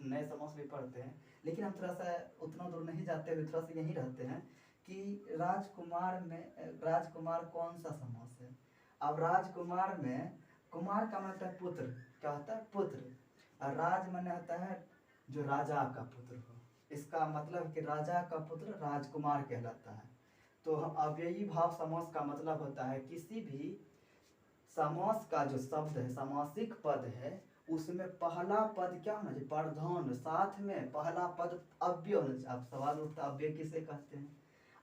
नए समास भी पढ़ते हैं, लेकिन हम थोड़ा सा उतना दूर नहीं जाते हुए थोड़ा सा यहीं रहते हैं कि राजकुमार में राजकुमार कौन सा समास है। अब राजकुमार में कुमार का मतलब है पुत्र, क्या होता है पुत्र, और राज माने होता है जो राजा का पुत्र हो, इसका मतलब कि राजा का पुत्र राजकुमार कहलाता है। तो अव्ययी भाव समास का मतलब होता है किसी भी समास का जो शब्द है, समासिक पद है, उसमें पहला पद क्या होना चाहिए, प्रधान, साथ में पहला पद अव्यय होना चाहिए। अब सवाल उठता है अव्यय किसे कहते हैं।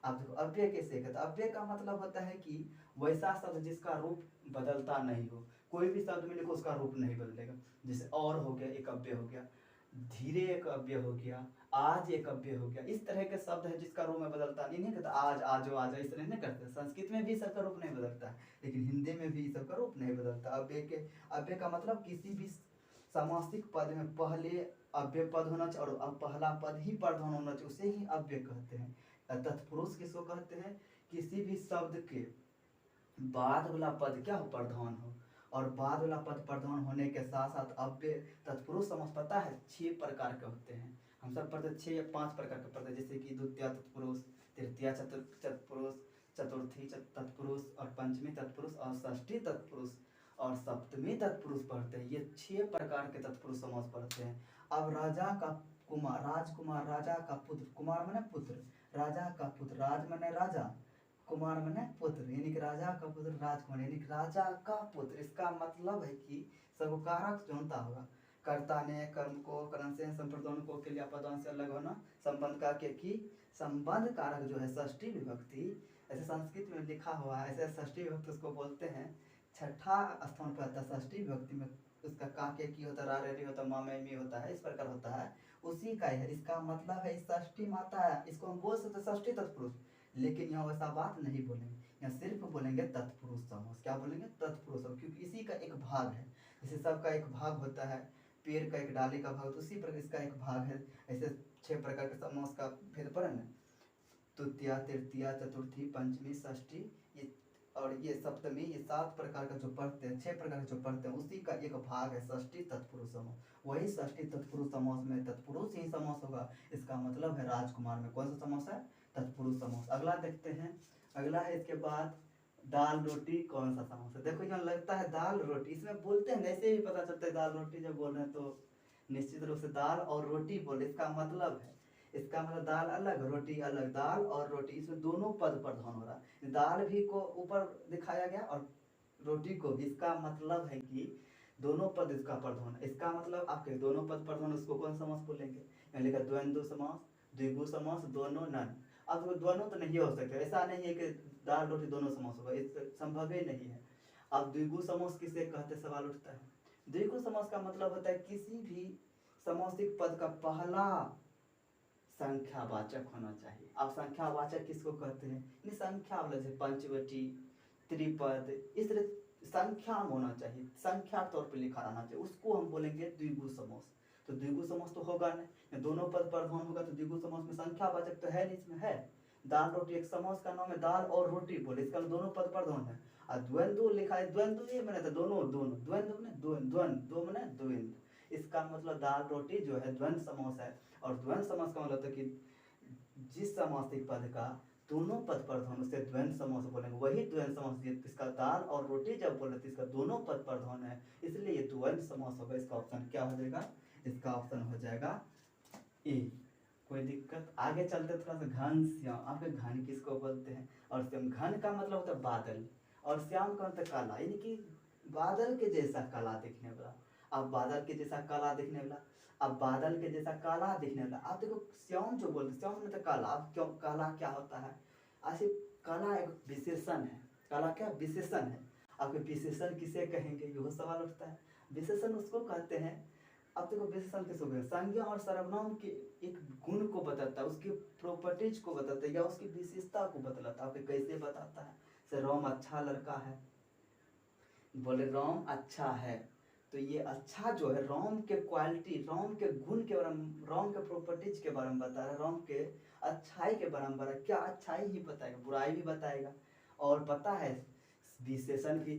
अब देखो अव्यय किसे कहते हैं, अव्यय का मतलब होता है कि वैसा शब्द जिसका रूप बदलता नहीं हो, कोई भी शब्द में लिखो उसका रूप नहीं बदलेगा। जैसे और हो गया एक अव्यय हो गया, धीरे एक अव्यय हो गया, आज एक अव्यय हो गया। इस तरह के शब्द है जिसका रूप में बदलता नहीं कहता आज आजो आजा, इस तरह नहीं करते। संस्कृत में भी सबका रूप नहीं बदलता है, लेकिन हिंदी में भी सबका रूप नहीं बदलता। अव्यय का मतलब किसी भी समासिक पद में पहले अव्यय पद होना चाहिए और पहला पद ही प्रधान होना चाहिए, उसे ही अव्यय कहते हैं। तत्पुरुष किसको कहते हैं, किसी भी शब्द के बाद वाला पद क्या हो, प्रधान हो, और बाद वाला पद प्रधान होने के साथ साथ अव्यय तत्पुरुष समास पता है 6 प्रकार के होते हैं। हम सब पढ़ते 6 या 5 प्रकार के पढ़ते हैं, जैसे कि द्वितीय तत्पुरुष, तृतीय तत्पुरुष, चतुर्थी तत्पुरुष और पंचमी तत्पुरुष और षष्ठी तत्पुरुष और सप्तमी तत्पुरुष पढ़ते हैं। ये 6 प्रकार के तत्पुरुष समास पढ़ते हैं। अब राजा का कुमार, राजकुमार राजा का पुत्र, कुमार माने पुत्र, राजा का पुत्र, राज माने राजा, कुमार माने पुत्र, यानी कि राजा का पुत्र राजकुमार, यानी कि राजा का पुत्र। इसका मतलब है कि सब कारक जोड़ता होगा, कर्ता ने कर्म को करण से संप्रदान को के लिए अपदान से अलग होना, संबंध का के की संबंध कारक जो है षष्ठी विभक्ति, ऐसे संस्कृत में लिखा हुआ है, ऐसे षष्ठी विभक्ति उसको बोलते हैं। छठा स्थान पर आता है षष्ठी विभक्ति में, उसका का के की होता है, रा रे होता है, मा में मी होता है, इस प्रकार होता है, उसी का है। इसका मतलब है षष्ठी माता है, इसको हम बोल सकते षष्ठी तत्पुरुष, लेकिन यहाँ वैसा बात नहीं बोलेंगे, यहाँ सिर्फ बोलेंगे तत्पुरुष समास। क्या बोलेंगे, तत्पुरुष समास, क्योंकि इसी का एक भाग है। जैसे सबका एक भाग होता है, पेड़ का एक डाली का भाग, तो उसी प्रकार इसका एक भाग है। ऐसे 6 प्रकार के समास का भेद पड़े ना, तृतीय तृतीय चतुर्थी पंचमी षष्ठी ये और ये सप्तमी, ये 7 प्रकार का जो पढ़ते हैं, 6 प्रकार के जो पढ़ते हैं, उसी का एक भाग है षष्ठी तत्पुरुष समास। वही षष्ठी तत्पुरुष समास में तत्पुरुष ही समास होगा, इसका मतलब है राजकुमार में कौन सा समास है, तत्पुरुष समास। अगला देखते हैं, अगला है इसके बाद दाल रोटी कौन सा समास है। देखो यहाँ लगता है दाल रोटी, इसमें बोलते हैं ऐसे ही पता चलता है दाल रोटी जब बोल रहे हैं तो निश्चित रूप से दाल और रोटी बोले, इसका मतलब है, इसका मतलब दाल अलग रोटी अलग, दाल और रोटी इसमें दोनों पद प्रधान हो रहा है। दाल भी को ऊपर दिखाया गया और रोटी को भी, इसका मतलब है कि दोनों पद इसका प्रधान है। इसका मतलब आपके दोनों पद प्रधान, उसको कौन समास बोलेंगे, यहाँ लिखा द्वंद्व समास, द्विगु समास, दोनों नन। अब दोनों तो नहीं हो सकते, ऐसा नहीं है कि दाल रोटी दोनों समास होगा, इस संभव ही नहीं है। अब द्विगु समास किसे कहते, सवाल उठता है। द्विगु समास का मतलब होता है किसी भी समासिक पद का पहला संख्यावाचक होना चाहिए। अब संख्यावाचक किसको कहते हैं, संख्या वाला, जैसे पंचवटी, त्रिपद, इस तरह संख्या में होना चाहिए, संख्या तौर पर लिखा रहना चाहिए, उसको हम बोलेंगे द्विगु समास। तो द्विगु समास तो होगा नहीं, दोनों पद प्रधान होगा, तो द्विगु समास में संख्यावाचक तो है नहीं, इसमें है। दाल रोटी एक समास का नाम है, दाल और रोटी बोले, इसका दोनों पद प्रधान है। और द्वंद्व लिखा है, द्वंद्व ये मैंने दोनों दोनों, द्वंद्व मैंने द्वंद्व, दो मैंने द्वंद्व, इसका मतलब दाल रोटी जो है द्वंद्व समास है। और द्वंद्व समास का मतलब है कि जिस समासिक पद का दोनों पद प्रधान, उसे द्वंद्व समास बोलेंगे, वही द्वंद्व समास। इसका दाल और रोटी जब बोले तो इसका दोनों पद प्रधान है, इसलिए ये द्वंद्व समास होगा। इसका ऑप्शन क्या हो जाएगा, इसका ऑप्शन हो जाएगा ए। कोई दिक्कत, आगे चलते थोड़ा सा। घन श्याम, आपके घन किसको बोलते हैं, और श्याम, घन का मतलब होता है बादल, और श्याम का मतलब काला, यानी कि बादल के जैसा काला दिखने वाला। अब बादल के जैसा काला दिखने वाला, अब बादल के जैसा काला दिखने वाला। आप देखो श्याम जो बोलते, श्याम मतलब काला। अब क्यों काला क्या होता है, ऐसे काला एक विशेषण है, काला क्या विशेषण है। आपके विशेषण किसे कहेंगे, यह सवाल उठता है। विशेषण उसको कहते हैं, अब देखो विशेषण किसको कहते हैं, संज्ञा और सर्वनाम के एक गुण को बताता है, उसकी प्रॉपर्टीज को बताता है, या उसकी विशेषता को बतलाता है। आपके कैसे बताता है, से राम अच्छा लड़का है, बोले राम अच्छा है, तो ये अच्छा जो है राम के क्वालिटी, राम के गुण के बारे में, राम के प्रॉपर्टीज के बारे में बता रहा है, राम के अच्छाई के बारे में बता रहा है। क्या अच्छाई ही बताएगा, बुराई भी बताएगा। और पता है विशेषण भी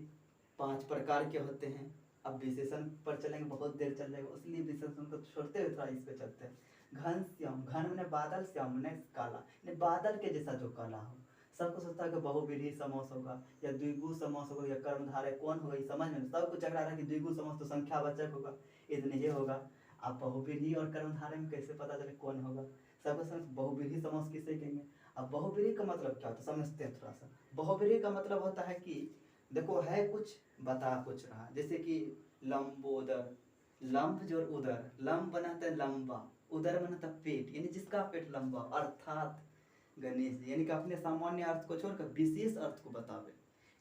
5 प्रकार के होते हैं, अब विशेषण पर चलेंगे बहुत देर चल जाएगा, इसलिए विशेषण को छोड़ते हुए थोड़ा इस पे चलते हैं। घन श्याम, घन मैंने बादल, श्याम मैंने काला, बादल के जैसा जो काला हो। सबको सोचता है कि बहुव्रीहि समास होगा या द्विगु समास होगा या कर्मधारय कौन होगा, ये समझ में सबको चकरा रहा है कि द्विगु समास तो संख्यावाचक होगा, ये तो नहीं होगा। आप बहुव्रीहि और कर्मधारय में कैसे पता चले कौन होगा? सबको समझ बहुव्रीहि समास किसे कहेंगे? अब बहुव्रीहि का मतलब क्या होता है समझते हैं थोड़ा सा। बहुव्रीहि का मतलब होता है कि देखो है कुछ बता कुछ रहा, जैसे कि लंबोदर, लंब जो उदर, लंब बनाता है लंबा, उदर बनाता पेट, यानी जिसका पेट लंबा, अर्थात गणेश जी, यानी कि अपने सामान्य अर्थ को छोड़कर विशेष अर्थ को बतावे।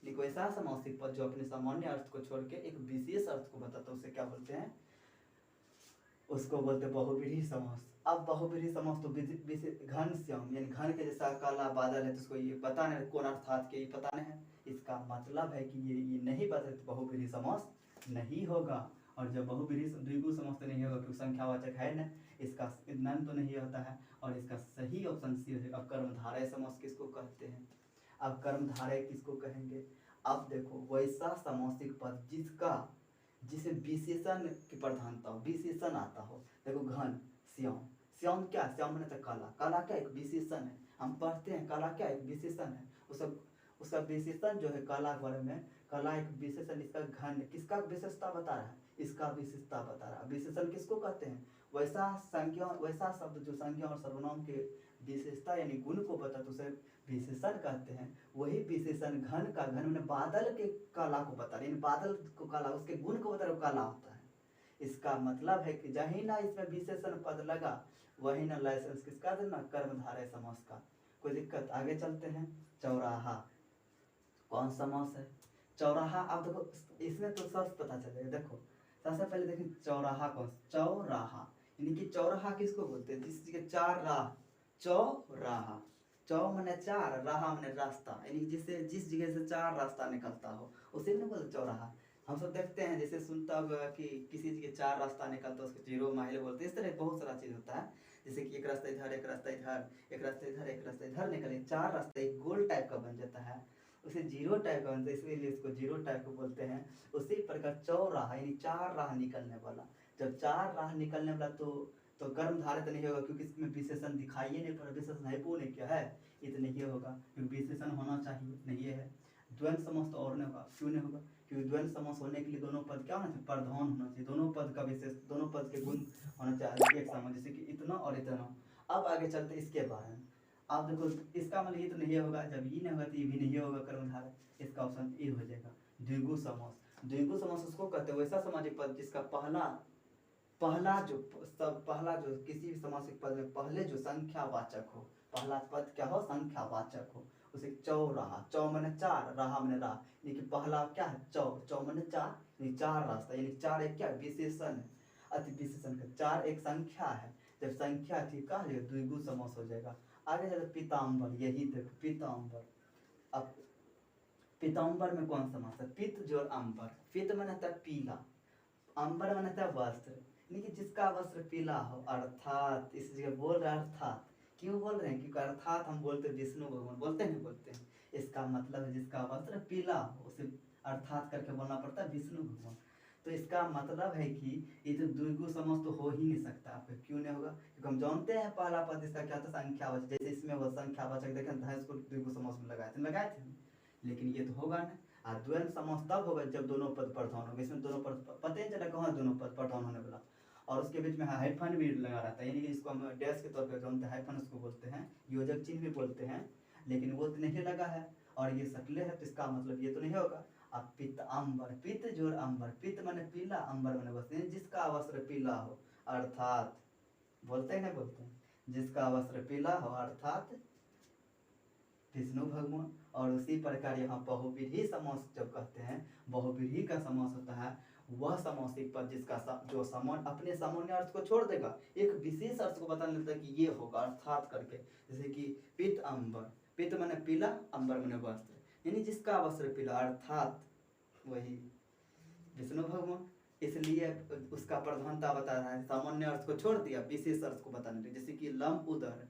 लेकिन वैसा समासिक पद जो अपने सामान्य अर्थ को छोड़ के एक विशेष अर्थ को बताता है उसे क्या बोलते हैं? उसको बोलते हैं बहुव्रीहि समास। अब बहुव्रीहि समास तो घन श्याम यानी घन के जैसा काला बादल है, तो उसको ये पता नहीं कौन अर्थात के, ये पता नहीं है, इसका मतलब है कि ये नहीं पता तो बहुव्रीहि समास नहीं होगा। और जब बहुव्रीहि द्विगु समास तो नहीं होगा क्योंकि संख्यावाचक है न, इसका नन तो नहीं होता है, और इसका सही ऑप्शन सी है। अब कर्मधारय समास किसको कहते हैं? अब कर्मधारय किसको कहेंगे? अब देखो वैसा समासिक पद जिसे विशेषण की प्रधानता हो, विशेषण आता हो। देखो घन श्याम, श्याम क्या? श्याम मैंने तो काला, काला क्या? एक विशेषण है, हम पढ़ते हैं काला क्या? एक विशेषण है। उसका विशेषण जो है काला वर्ग में, काला एक विशेषण, इसका घन किसका विशेषता बता रहा है? इसका विशेषता बता रहा है। विशेषण किसको कहते हैं? वैसा संज्ञा, वैसा शब्द जो संज्ञा और सर्वनाम के विशेषता यानी गुण को बता तो उसे विशेषण कहते हैं। वही विशेषण घन का, घन मैंने बादल के काला को बता रहे, बादल को काला, उसके गुण को बता रहे काला होता है। इसका मतलब है कि जही ना इसमें विशेषण पद लगा वही ना लाइसेंस किसका देना? कर्मधारय समास का। कोई दिक्कत? आगे चलते हैं। चौराहा कौन समास है? चौराहा, आप देखो इसमें तो सब पता चलेगा। देखो सबसे पहले देखें चौराहा कौन? चौराहा यानी कि चौराहा किसको बोलते हैं? जिस जगह चार राह, चौराहा, चौ मैंने चार, राह मैंने रास्ता, यानी जिस जगह से चार रास्ता निकलता हो उसे नहीं बोलते चौराहा। हम सब देखते हैं जैसे सुनता होगा कि किसी जगह चार रास्ता निकलता है उसको जीरो माइल बोलते हैं। इस तरह बहुत सारा चीज होता है, जैसे कि एक रास्ता इधर, एक रास्ता इधर, एक रास्ता इधर, एक रास्ता इधर निकले, चार रास्ता एक गोल टाइप का बन जाता है, उसे जीरो टाइप का बनता है, इसलिए इसको जीरो टाइप को बोलते हैं। उसी प्रकार चौराहा यानी चार राह निकलने वाला। जब चार राह निकलने वाला तो कर्मधारय तो नहीं होगा क्योंकि इसमें विशेषण दिखाइए नहीं पड़ा, विशेषण है वो नहीं क्या है, ये तो नहीं होगा क्योंकि विशेषण होना चाहिए, नहीं है। द्वंद्व समास तो और नहीं होगा, क्यों नहीं होगा? क्योंकि द्वंद्व समास होने के लिए दोनों पद क्या होना चाहिए? प्रधान होना चाहिए, दोनों पद का विशेष, दोनों पद के गुण होना चाहिए एक समान, जैसे कि इतना और इतना। अब आगे चलते इसके बारे में। आप देखो इसका मतलब ये तो नहीं होगा, जब ये नहीं होगा तो ये भी नहीं होगा कर्मधारय, इसका ऑप्शन ए हो जाएगा। द्विगु समास, द्विगु समास उसको कहते हैं वैसा सामाजिक पद जिसका पहला जो किसी भी सामासिक पद में पहले जो संख्यावाचक हो, पहला पद क्या हो? संख्यावाचक हो, उसे चौराहा, चौ मैंने चार, राह मैंने राह, यानी कि पहला क्या है? चौ, चौ मैंने चार, यानी चार रास्ता, यानी चार एक क्या? विशेषण है, अति विशेषण का, चार एक संख्या है, जब संख्या ठीक है द्विगु समास हो जाएगा। आगे चलते पीताम्बर, यही देखो पीताम्बर। अब पीताम्बर में कौन समास है? पित्त जो अंबर, पित्त मैंने था पीला, अंबर मैंने था वस्त्र, यानी कि जिसका वस्त्र पीला हो, अर्थात इस जगह बोल रहे अर्थात, क्यों बोल रहे हैं? क्योंकि अर्थात हम बोलते विष्णु भगवान, बोलते हैं बोलते हैं, इसका मतलब है जिसका वस्त्र पीला हो उसे अर्थात करके बोलना पड़ता है विष्णु भगवान। तो इसका मतलब है कि ये जो द्विगु समास तो हो ही नहीं सकता आपका, क्यों नहीं होगा? क्योंकि हम जानते हैं पहला पद इसका क्या था? संख्यावाचक, जैसे इसमें वो संख्यावाचक देखें भैंस को द्विगु समास में लगाए थे, लेकिन ये तो होगा ना। द्वंद्व समास तब होगा जब दोनों पद प्रधान होंगे, इसमें दोनों पद पता ही चला कहाँ दोनों पद प्रधान होने वाला, और उसके बीच में हाइफन भी लगा रहता है, यानी कि इसको हम डैश के तौर पर जानते हैं, हाइफन उसको बोलते हैं, योजक चिन्ह भी बोलते हैं, लेकिन वो तो नहीं लगा है और ये सकले है, तो इसका मतलब ये तो नहीं होगा। अब पित्त अंबर, पित्त जोड़ अंबर, पित्त मैंने पीला, अंबर मैंने वस्त्र, जिसका वस्त्र पीला हो, अर्थात बोलते हैं ना, बोलते हैं जिसका वस्त्र पीला हो अर्थात विष्णु भगवान। और उसी प्रकार यहाँ बहुव्रीहि समास जब कहते हैं, बहुव्रीहि का समास होता है वह समासिक पद जिसका जो समान अपने सामान्य अर्थ को छोड़ देगा, एक विशेष अर्थ को बता देता है कि ये होगा अर्थात करके, जैसे कि पित्त अंबर, पित्त मैंने पीला, अंबर मैंने वस्त्र, यानी जिसका वस्त्र पीला अर्थात वही विष्णु भगवान, इसलिए उसका प्रधानता बता रहा है, सामान्य अर्थ को छोड़ दिया विशेष अर्थ को बताने के, जैसे कि लंब उदर,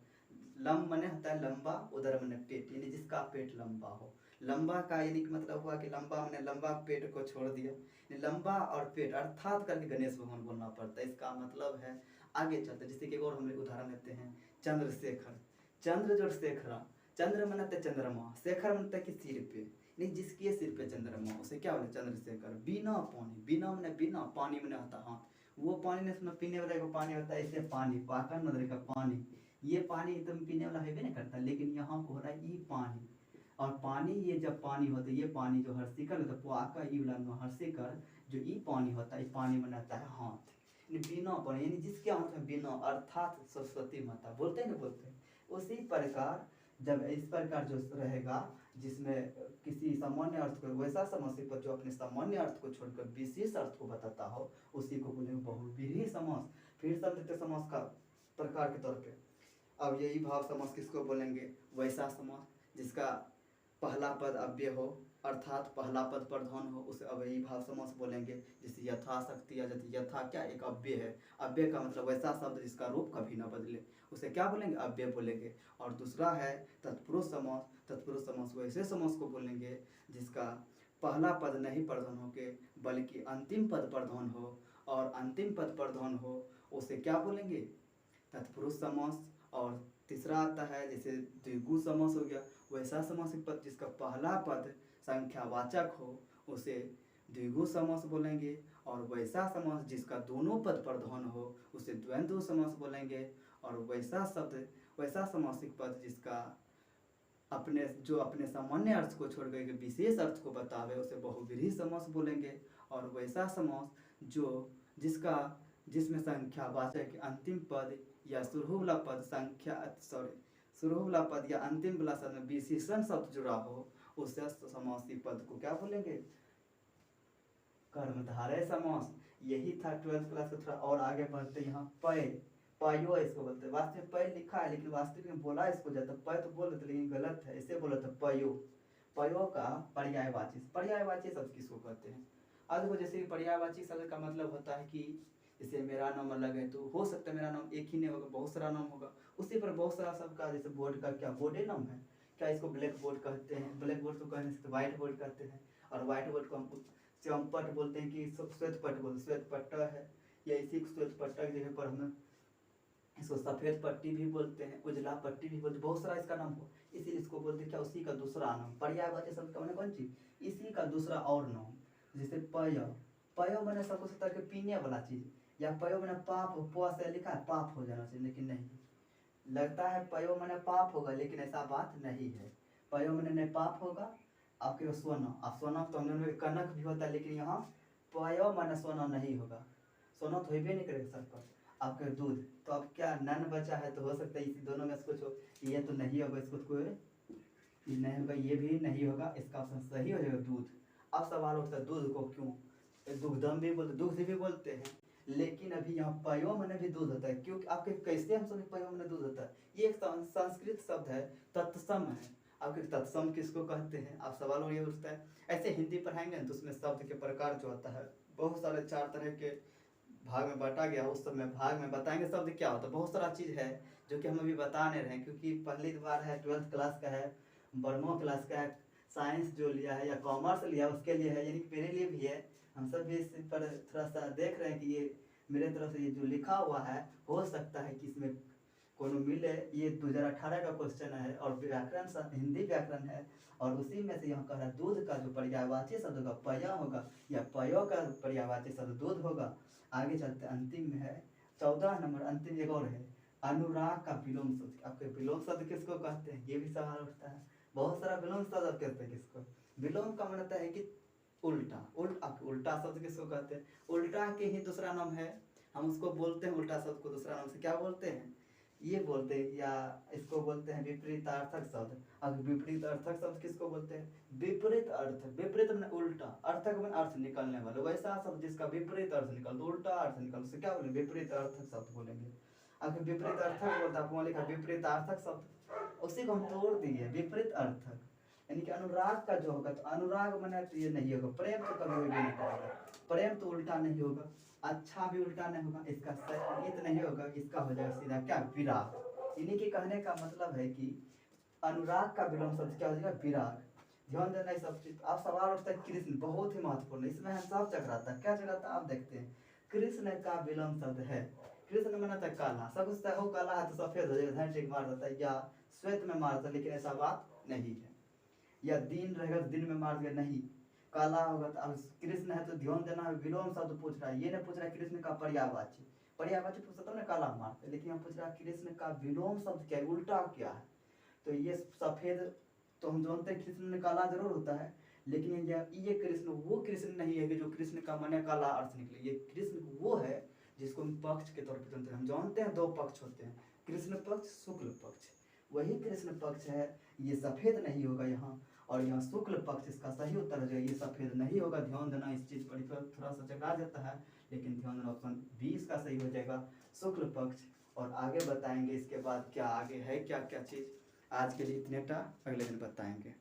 लंब मने होता है लंबा, उदर मने पेट, यानी जिसका पेट लंबा हो, लंबा का यानी कि मतलब हुआ कि लंबा मैंने लंबा पेट को छोड़ दिया, यानी लंबा और पेट अर्थात करके गणेश भगवान बोलना पड़ता है। इसका मतलब है आगे चलते, जैसे कि एक और हम उदाहरण लेते हैं, चंद्रशेखर। चंद्र जो शेखरा, चंद्र मनते चंद्रमा, शेखर मनते कि सिर पे, नहीं जिसके सिर पे चंद्रमा उसे क्या बोले चंद्रशेखर। बिना पानी, बिना मैंने बिना, पानी मैंने होता हाथ, वो पानी नहीं उसमें पीने वाला को पानी होता है, ऐसे पानी पाकन मतलब का पानी, ये पानी तुम पीने वाला है भी नहीं करता, लेकिन यहाँ को हो रहा है ये पानी। और पानी ये जब पानी होता है, ये पानी जो हर्षिकर होता है पुआका ई वाला हर्षिकर, जो ये पानी होता है ये पानी बनाता है हाथ, बिना पानी यानी जिसके हाथ में बिना अर्थात सरस्वती माता बोलते हैं ना, बोलते हैं। उसी प्रकार जब इस प्रकार जो रहेगा जिसमें किसी सामान्य अर्थ को वैसा समासिक पद जो अपने सामान्य अर्थ को छोड़कर विशेष अर्थ को बताता हो, उसी को बोलेंगे बहुव्रीहि समास। फिर सब देते समास का प्रकार के तौर पे। अब यही भाव समास किसको बोलेंगे, वैसा समास, जिसका पहला पद अव्यय हो अर्थात पहला पद प्रधान हो, उसे अव्ययी भाव समास बोलेंगे। जैसे यथाशक्ति या यथा क्या एक अव्यय है, अव्यय का मतलब वैसा शब्द जिसका रूप कभी ना बदले, उसे क्या बोलेंगे अव्यय बोलेंगे। और दूसरा है तत्पुरुष समास, तत्पुरुष समास वैसे समास को बोलेंगे जिसका पहला पद नहीं प्रधान हो के बल्कि अंतिम पद प्रधान हो, और अंतिम पद प्रधान हो उसे क्या बोलेंगे तत्पुरुष समास। और तीसरा आता है जैसे द्विगु समास हो गया, वैसा समासिक पद जिसका पहला पद संख्यावाचक हो उसे द्विगु समास बोलेंगे, और वैसा समास जिसका दोनों पद प्रधान हो उसे द्वंद्व समास बोलेंगे। और वैसा शब्द वैसा समासिक पद जिसका अपने सामान्य अर्थ को छोड़ करके विशेष अर्थ को बतावे उसे बहुव्रीहि समास बोलेंगे। और वैसा समास जिसमें संख्यावाचक अंतिम पद या शुरू वाला पद शुरू वाला पद या अंतिम वाला शब्द में विशेषण शब्द जुड़ा हो, उस समासिक पद को क्या बोलेंगे कर्मधारय समास। यही था 12th क्लास का। थोड़ा और आगे बढ़ते यहाँ पयो इसको बोलते हैं। वास्तव में पय लिखा है लेकिन वास्तविक में बोला इसको जाता, पय तो बोल देते लेकिन गलत है, इसे बोला था पयो। पयो का पर्यायवाची, पर्यायवाची शब्द किसको कहते हैं। अब देखो जैसे पर्यायवाची शब्द का मतलब होता है कि जैसे मेरा नाम अलग है तो हो सकता है मेरा नाम एक ही नहीं होगा, बहुत सारा नाम होगा, उसी पर बहुत सारा सबका, जैसे बोर्ड का क्या बोर्डे नाम है, क्या इसको ब्लैक बोर्ड कहते हैं, ब्लैक बोर्ड को कहने से व्हाइट बोर्ड कहते हैं, और व्हाइट बोर्ड को हम श्यामपट बोलते हैं कि श्वेत पट बोलते, श्वेत पट्टा है, या इसी श्वेत पट्टा की जगह पर हमें इसको सफ़ेद पट्टी भी बोलते हैं, उजला पट्टी भी बोलते हैं, बहुत सारा इसका नाम हो, इसीलिए इसको बोलते हैं क्या उसी का दूसरा नाम। पर्यायवाची शब्द का मैंने कौन चीज, इसी का दूसरा और नाम। जैसे पय, पयो मैंने सबको सत्ता के पीने वाला चीज, या पयो मैंने पाप, प से लिखा है पाप हो जाना चाहिए, लेकिन नहीं, लगता है पयो मैंने पाप होगा लेकिन ऐसा बात नहीं है। पयो मैंने नहीं पाप होगा, आपके सोना, अब सोना तो हम में कनक भी होता है, लेकिन यहाँ पयो मैंने सोना नहीं होगा, सोना तो भी नहीं करेगा सर पर। आपके दूध तो अब क्या नन बचा है तो हो सकता है इसी दोनों में से कुछ, ये तो नहीं होगा, इसको कोई ये नहीं होगा, ये भी नहीं होगा, इसका ऑप्शन सही हो जाएगा दूध। अब सवाल उठता है दूध को क्यों दुग्धम भी बोलते, दुग्ध भी बोलते हैं, लेकिन अभी यहाँ पयो मैंने भी दूध होता है, क्योंकि आपके कैसे हम समझ पयो मैंने दूध होता है, ये एक संस्कृत शब्द है, तत्सम है। आपके तत्सम किसको कहते हैं, आप सवाल और ये उठता है। ऐसे हिंदी पढ़ाएंगे तो उसमें शब्द के प्रकार जो होता है बहुत सारे 4 तरह के भाग में बांटा गया, उस समय भाग में बताएंगे शब्द क्या होता है। बहुत सारा चीज़ है जो कि हम अभी बता नहीं रहे हैं, क्योंकि पहली बार है, 12th क्लास का है, 12वीं क्लास का है, साइंस जो लिया है या कॉमर्स लिया उसके लिए है, यानी कि मेरे लिए भी है। हम सब भी इस पर थोड़ा सा देख रहे हैं कि ये मेरे तरफ से ये जो लिखा हुआ है हो सकता है कि इसमें कोनो मिले। ये 2018 का क्वेश्चन है और व्याकरण हिंदी व्याकरण है, और उसी में से यहाँ कह रहा है दूध का जो पर्यायवाची शब्द होगा पया होगा, या पयो का पर्यायवाची शब्द दूध होगा। आगे चलते अंतिम में है 14 नंबर, अंतिम एक और है अनुराग का विलोम शब्द। आपके विलोम शब्द किसको कहते हैं, ये भी सवाल उठता है। बहुत सारा विलोम शब्द आप कहते हैं किसको, विलोम का मतलब है कि उल्टा, उल्टा शब्द किसको कहते हैं, उल्टा के ही दूसरा नाम है, हम उसको बोलते हैं उल्टा शब्द को दूसरा नाम से क्या बोलते हैं, ये बोलते हैं, या इसको बोलते हैं विपरीतार्थक शब्द। अब विपरीत अर्थक शब्द किसको बोलते हैं, विपरीत अर्थ, विपरीत मैंने उल्टा, अर्थक मैंने अर्थ निकलने वाले, वैसा शब्द जिसका विपरीत अर्थ निकल, उल्टा अर्थ निकल, उसे क्या बोलेंगे विपरीत अर्थक शब्द बोलेंगे। अब विपरीत अर्थक बोलता है, लिखा विपरीतार्थक शब्द, उसी को हम तोड़ दिए विपरीत अर्थक, यानी कि अनुराग का जो होगा, तो अनुराग मैंने तो ये नहीं होगा, प्रेम तो कभी भी नहीं करेगा, प्रेम तो उल्टा नहीं होगा, अच्छा भी उल्टा नहीं होगा, इसका संगीत नहीं होगा, इसका हो जाएगा सीधा क्या विराग। इन्हीं के कहने का मतलब है कि अनुराग का विलोम शब्द क्या हो जाएगा विराग। ध्यान देना ये सब चीज। आप सवाल उठता है कृष्ण, बहुत ही महत्वपूर्ण है, इसमें है सब चक्राता है। क्या चक्राता आप देखते हैं, कृष्ण का विलोम शब्द है, कृष्ण माना था काला, सब कुछ हो काला है तो सफेद हो जाएगा, टिक मार देता है, या श्वेत में मार देता है, लेकिन ऐसा बात नहीं है। या दिन रहेगा तो दिन में मार दिया, नहीं, काला होगा तो। अब कृष्ण है तो ध्यान देना, विलोम शब्द पूछ रहा है, ये नहीं पूछ रहा है कृष्ण का पर्यायवाची, पर्यायवाची पूछता तब ना काला मारते, लेकिन यहाँ पूछ रहा है कृष्ण का विलोम शब्द क्या है, उल्टा क्या है। तो ये सफेद तो हम जानते हैं कृष्ण में काला जरूर होता है, लेकिन ये कृष्ण वो कृष्ण नहीं है कि जो कृष्ण का माने काला अर्थ निकले। ये कृष्ण वो है जिसको हम पक्ष के तौर पर जानते हैं। हम जानते हैं दो पक्ष होते हैं, कृष्ण पक्ष शुक्ल पक्ष, वही कृष्ण पक्ष है। ये सफेद नहीं होगा यहाँ, और यहाँ शुक्ल पक्ष इसका सही उत्तर हो जाएगा, ये सफेद नहीं होगा। ध्यान देना इस चीज पर, थोड़ा सा चकरा जाता है, लेकिन ध्यान देना ऑप्शन 20 का सही हो जाएगा, शुक्ल पक्ष। और आगे बताएंगे इसके बाद क्या आगे है क्या क्या चीज। आज के लिए इतने टा, अगले दिन बताएंगे।